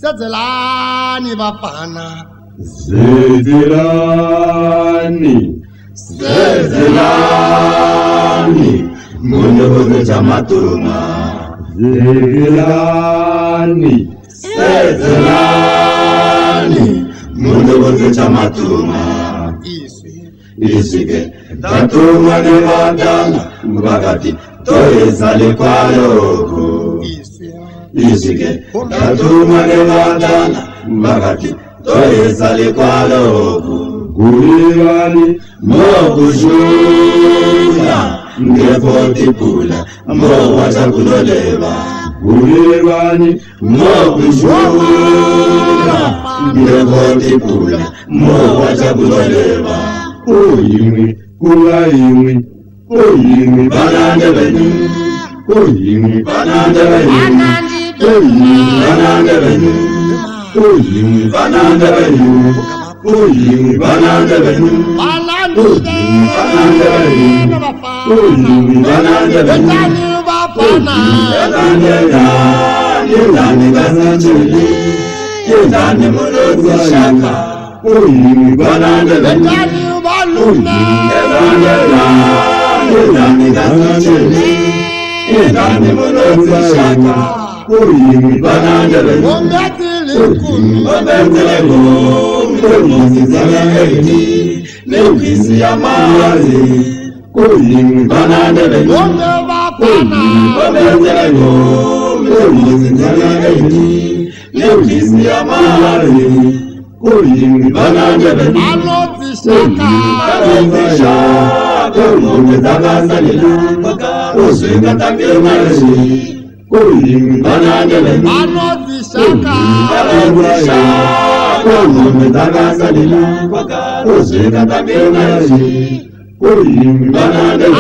Setzelani bafana. Setzelani Mundubuzu chamatuma. Setzelani Mundubuzu chamatuma. Isike tatuma nevadala vakati toyezale kwaloko. Isike tatuma nevadala vakati toyezale kwaloko. Kulivani mokushula ngepotipula mowacha kuloleva. Kulivani mokushula ngepotipula mowacha kuloleva. Oyimi kulayimi oyimi banande beni. Oyimi banande beni. Oyimi banande beni. Oyimi banande beni. Oyimi banande beni. Oyimi banande beni. Oyimi banande beni. Yendane gasachuli. Yendane mulozi shaka. Oyimi banande beni. Yendane gasachuli. Yendane mulozi shaka. Oyimi banande beni. Lewisi ya mazi oyimi banande beni. Lewisi ya mazi oyimi banande beni. Alotishaka mungezagasalila oswinga takemaji oyimi banande beni. Alotishaka mungezagasalila oswinga takemaji oyimi banande beni.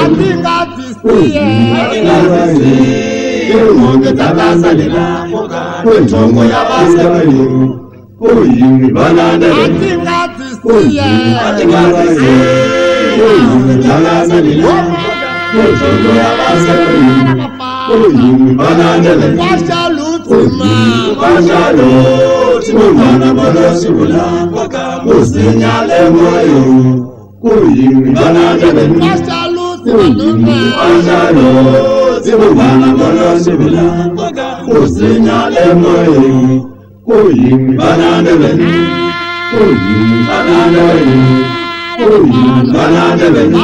Mungezagasalila kwentongo yabasebeli oyimi banande beni. Mungezagasalila kwentongo yabasebeli oyimi banande beni. Bashaluti mwana bolosibula musinyale moyo oyimi banande beni. Bashaluti mwana bolosibula musinyale moyo oyimi banande beni. Oyimi banande beni. Oyimi banande beni.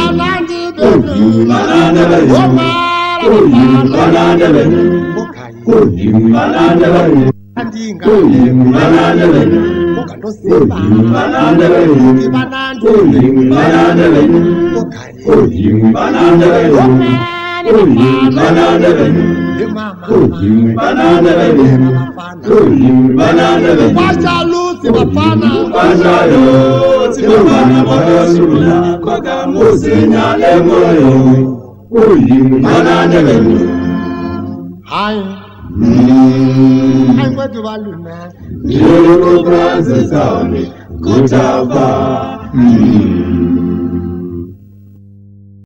Oyimi banande beni. Oyimi banande beni. Oyimi banande beni. Oyimi banande beni. Oyimi banande beni. Oyimi banande beni. Oyimi banande beni. Oyimi banande beni. Oyimi banande beni. Oyimi banande beni. Bashaluti bafana. Bashaluti bafana bolosibula musinyale moyo oyimi banande beni. Hi. I'm going to Valuna. You go, Francis, good job.